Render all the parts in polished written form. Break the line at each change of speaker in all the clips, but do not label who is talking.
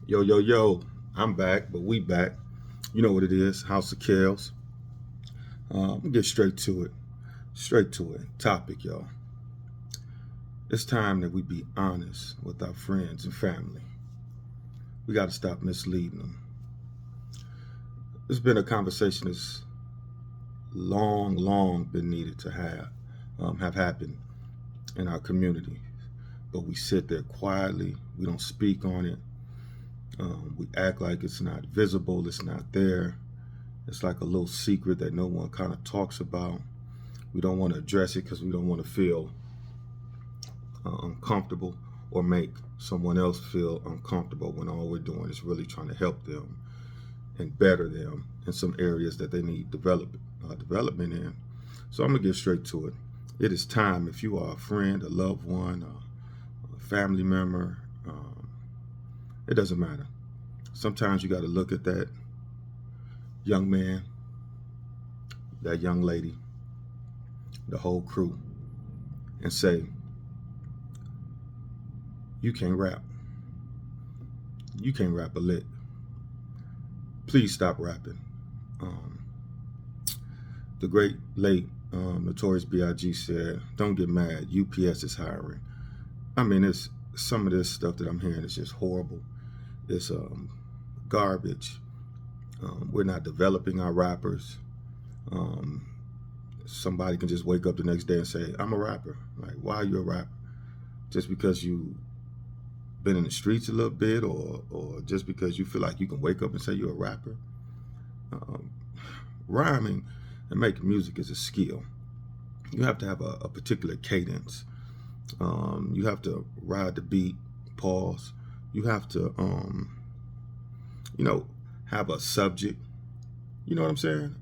Yo, yo, yo, I'm back, but we back. You know what it is, House of Kales. I'm gonna get straight to it. Straight to it. Topic, y'all. It's time that we be honest with our friends and family. We gotta stop misleading them. It's been a conversation that's long been needed to have happened in our community. But we sit there quietly, we don't speak on it. We act like it's not visible, it's not there. It's like a little secret that no one kind of talks about. We don't want to address it because we don't want to feel uncomfortable or make someone else feel uncomfortable when all we're doing is really trying to help them and better them in some areas that they need development in. So I'm gonna get straight to it. It is time. If you are a friend, a loved one, a family member, it doesn't matter. Sometimes you got to look at that young man, that young lady, the whole crew, and say, you can't rap. You can't rap a lick. Please stop rapping. Um, the great late Notorious B.I.G. said, don't get mad. UPS is hiring. I mean, it's some of this stuff that I'm hearing is just horrible. It's garbage. We're not developing our rappers. Um, Somebody can just wake up the next day and say, I'm a rapper. Like, why are you a rapper? Just because you been in the streets a little bit, or just because you feel like you can wake up and say you're a rapper? Um, Rhyming and making music is a skill. You have to have a particular cadence. You have to ride the beat, pause. You have to, you know, have a subject. You know what I'm saying?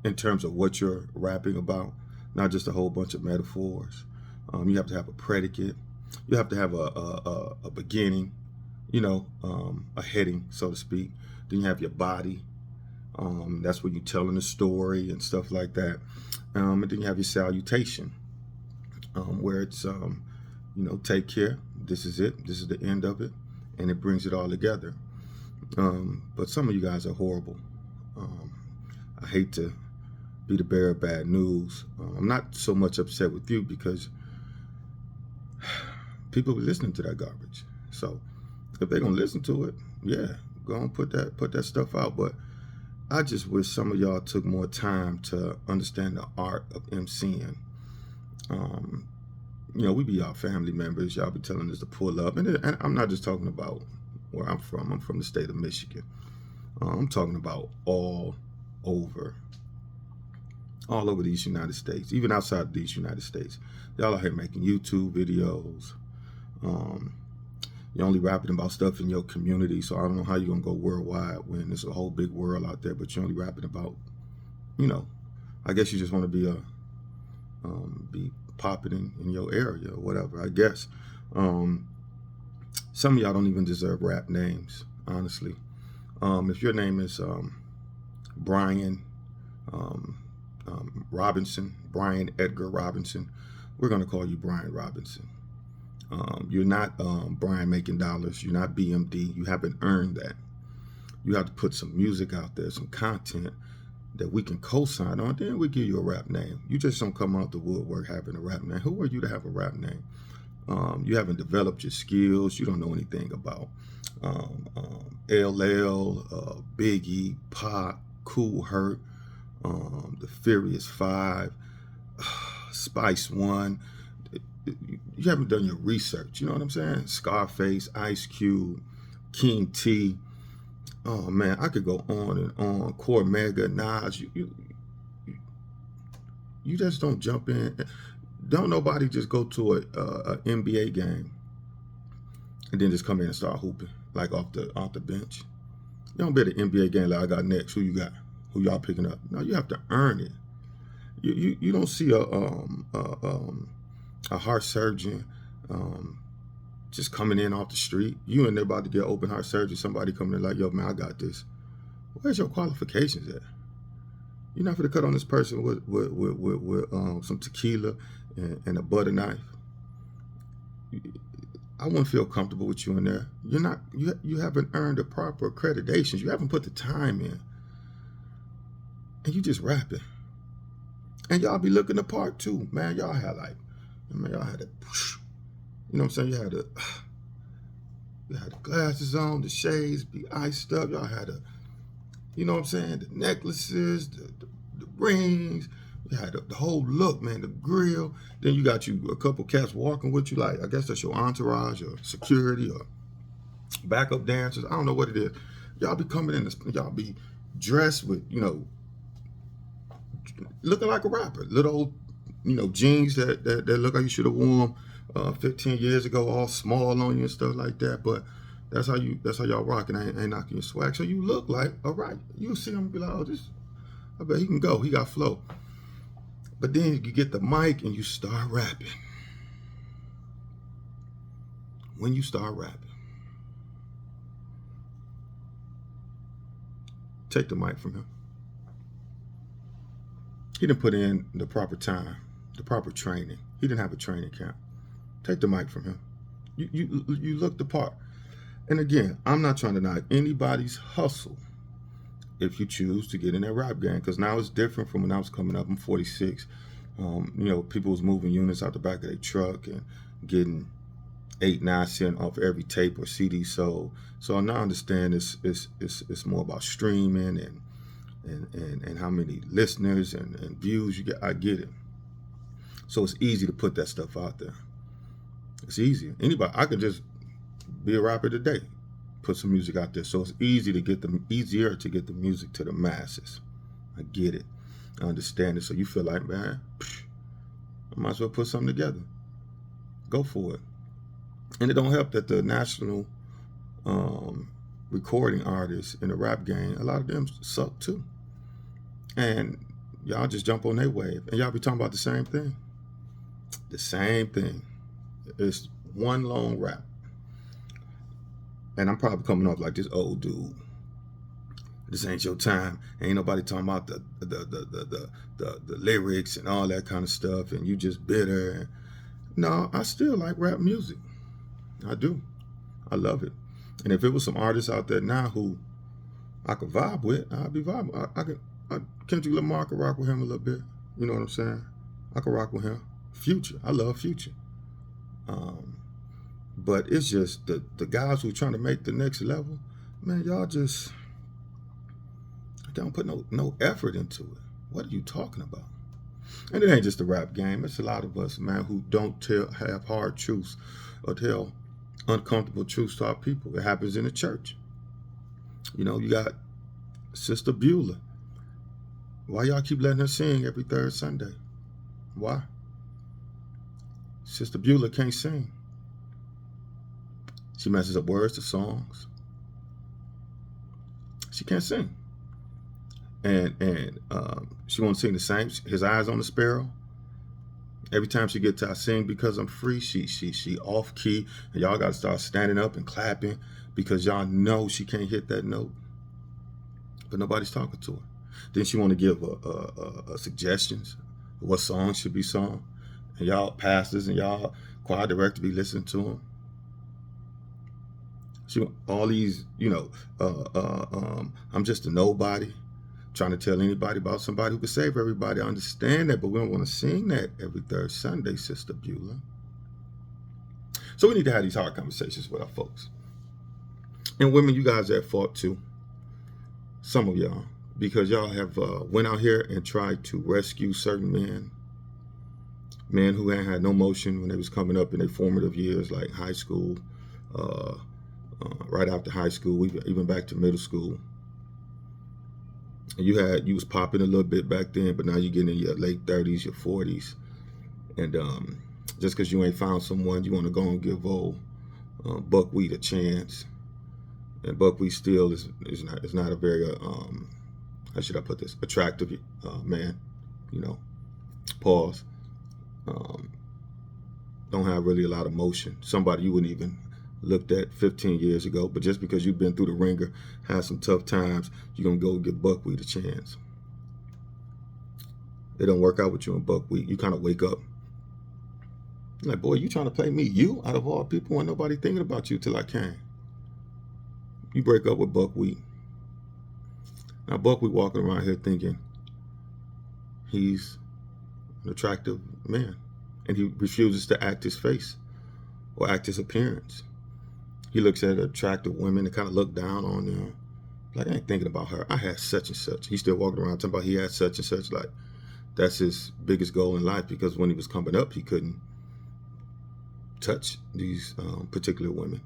In terms of what you're rapping about, not just a whole bunch of metaphors. You have to have a predicate. You have to have a beginning, a heading, so to speak. Then you have your body. That's where you're telling the story and stuff like that. And then you have your salutation, where it's, take care. This is it. This is the end of it. And it brings it all together. But some of you guys are horrible. I hate to be the bearer of bad news. I'm not so much upset with you because people be listening to that garbage. So if they're gonna listen to it, yeah, go and put that stuff out. But I just wish some of y'all took more time to understand the art of MCing. We be y'all family members. Y'all be telling us to pull up, and I'm not just talking about where I'm from. I'm from the state of Michigan. I'm talking about over all over these United States, even outside these United States. Y'all out here making YouTube videos. You're only rapping about stuff in your community, so I don't know how you're gonna go worldwide when there's a whole big world out there, but you're only rapping about, I guess you just want to be popping in your area or whatever, I guess. Some of y'all don't even deserve rap names, honestly. If your name is Brian Robinson, Brian Edgar Robinson, we're going to call you Brian Robinson. You're not Brian making dollars. You're not BMD. You haven't earned that. You have to put some music out there, some content that we can co-sign on. Then we give you a rap name. You just don't come out the woodwork having a rap name. Who are you to have a rap name? You haven't developed your skills. You don't know anything about LL, Biggie, Pac, Kool Herc, the Furious Five, Spice One. You haven't done your research. You know what I'm saying? Scarface, Ice Cube, King T. Oh man, I could go on and on. Cormega, Nas. You just don't jump in. Don't nobody just go to a NBA game and then just come in and start hooping like off the bench. You don't bet an NBA game like I got next. Who you got? Who y'all picking up? No, you have to earn it. You don't see a heart surgeon just coming in off the street. You and they're about to get open heart surgery. Somebody coming in like, yo man, I got this. Where's your qualifications at? You're not gonna cut on this person with some tequila and a butter knife. I wouldn't feel comfortable with you in there. You're not, you haven't earned the proper accreditations. You haven't put the time in. And you just rapping. And y'all be looking the part too, man. Y'all had like, man, y'all had a, you know what I'm saying? You had the glasses on, the shades be iced up. Y'all had you know what I'm saying? The necklaces, the rings. You had the whole look, man, the grill. Then you got you a couple cats walking with you, like, I guess that's your entourage or security or backup dancers. I don't know what it is. Y'all be coming in, y'all be dressed with, you know, looking like a rapper. Little old, you know, jeans that look like you should have worn 15 years ago, all small on you and stuff like that. But that's how y'all rocking. I ain't knocking your swag. So you look like, all right. You see him and be like, oh, I bet he can go. He got flow. But then you get the mic and you start rapping. When you start rapping, take the mic from him. He didn't put in the proper time, the proper training. He didn't have a training camp. Take the mic from him. You look the part. And again, I'm not trying to knock anybody's hustle if you choose to get in that rap game, because now it's different from when I was coming up. I'm 46. You know, people was moving units out the back of their truck and getting 8-9 cents off every tape or CD sold. So I now understand it's more about streaming and how many listeners and views you get. I get it. So it's easy to put that stuff out there. It's easy. Anybody, I could just be a rapper today, put some music out there. So it's easier to get the music to the masses. I get it. I understand it. So you feel like, man, I might as well put something together. Go for it. And it don't help that the national recording artists in the rap game, a lot of them suck too. And y'all just jump on their wave. And y'all be talking about the same thing. The same thing. It's one long rap. And I'm probably coming off like this old dude. This ain't your time. Ain't nobody talking about the lyrics and all that kind of stuff, and you just bitter. No, I still like rap music. I do. I love it. And if it was some artists out there now who I could vibe with, I'd be vibing. Kendrick Lamar, I could rock with him a little bit. You know what I'm saying? I could rock with him. Future. I love Future. But it's just the guys who are trying to make the next level, man, y'all just don't put no effort into it. What are you talking about? And it ain't just the rap game. It's a lot of us, man, who don't have hard truths or tell uncomfortable truths to our people. It happens in the church. You know, you got Sister Beulah. Why y'all keep letting her sing every third Sunday? Why? Sister Beulah can't sing. She messes up words to songs. She can't sing. And she won't sing the same. His Eyes on the Sparrow. Every time she gets to I Sing Because I'm Free, she off key. And y'all got to start standing up and clapping because y'all know she can't hit that note. But nobody's talking to her. Then she want to give suggestions of what songs should be sung. And y'all pastors and y'all choir director be listening to them. She all these, you know, I'm just a nobody, trying to tell anybody about somebody who could save everybody. I understand that, but we don't want to sing that every third Sunday, Sister Beulah. So we need to have these hard conversations with our folks. And women, you guys are at fault too. Some of y'all, because y'all have went out here and tried to rescue certain men who ain't had no motion when they was coming up in their formative years, like high school, right after high school, even back to middle school. And you was popping a little bit back then, but now you're getting in your late 30s, your 40s. And just because you ain't found someone, you want to go and give old buckwheat a chance. And buckwheat still is not a very, how should I put this, attractive man, you know, pause. Don't have really a lot of motion. Somebody you wouldn't even looked at 15 years ago, but just because you've been through the ringer, had some tough times, you're going to go give buckwheat a chance. It don't work out with you in buckwheat. You kind of wake up. I'm like, boy, you trying to play me? You, out of all people, wasn't nobody thinking about you till I came. You break up with Buckwheat. Now, Buckwheat walking around here thinking he's an attractive man, and he refuses to act his face or act his appearance. He looks at attractive women and kind of look down on them. Like, I ain't thinking about her. I had such and such. He's still walking around talking about he had such and such. Like, that's his biggest goal in life, because when he was coming up, he couldn't touch these particular women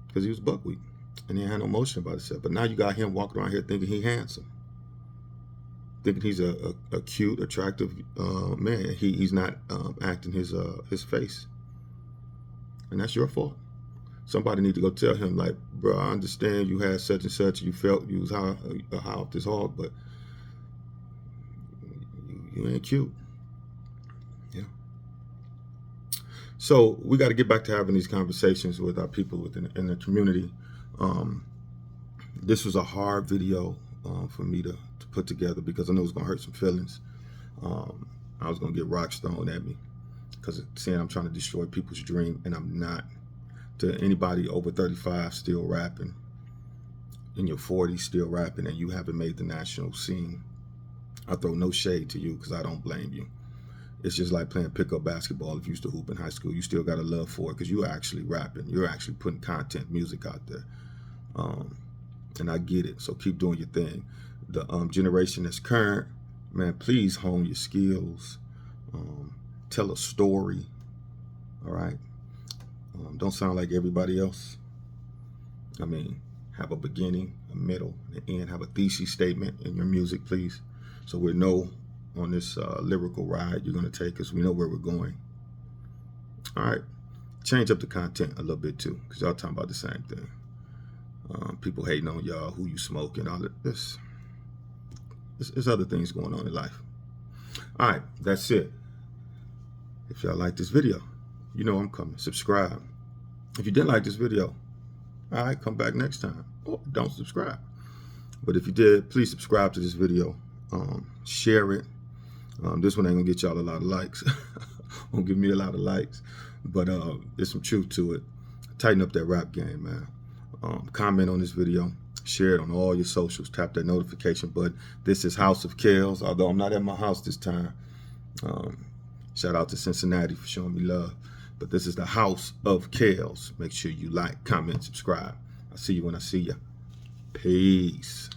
because he was Buckwheat and he had no emotion about himself. But now you got him walking around here thinking he's handsome, thinking he's a cute, attractive man. He's not acting his face, and that's your fault. Somebody need to go tell him, like, bro, I understand you had such and such, you felt you was high off this hog, but you ain't cute. Yeah. So we got to get back to having these conversations with our people in the community. This was a hard video for me to put together, because I know it's gonna hurt some feelings. I was gonna get rock stone at me because saying I'm trying to destroy people's dream, and I'm not. To anybody over 35 still rapping, in your 40s still rapping, and you haven't made the national scene, I throw no shade to you, because I don't blame you. It's just like playing pickup basketball. If you used to hoop in high school, you still got a love for it, because you're actually rapping. You're actually putting content, music out there. And I get it. So keep doing your thing. The generation that's current, man, please hone your skills. Tell a story. All right. Don't sound like everybody else. I mean, have a beginning, a middle, an end. Have a thesis statement in your music, please. So we know on this lyrical ride you're going to take us. We know where we're going. All right. Change up the content a little bit too, because y'all talking about the same thing. People hating on y'all, who you smoke, and all of this. There's other things going on in life. All right, that's it. If y'all like this video, you know I'm coming. Subscribe. If you didn't like this video, all right, come back next time. Or don't subscribe. But if you did, please subscribe to this video. Share it. This one ain't gonna get y'all a lot of likes. Won't give me a lot of likes, but there's some truth to it. Tighten up that rap game, man. Comment on this video. Share it on all your socials. Tap that notification button. This is House of Kales, although I'm not at my house this time. Shout out to Cincinnati for showing me love. But this is the House of Kales. Make sure you like, comment, subscribe. I'll see you when I see you. Peace.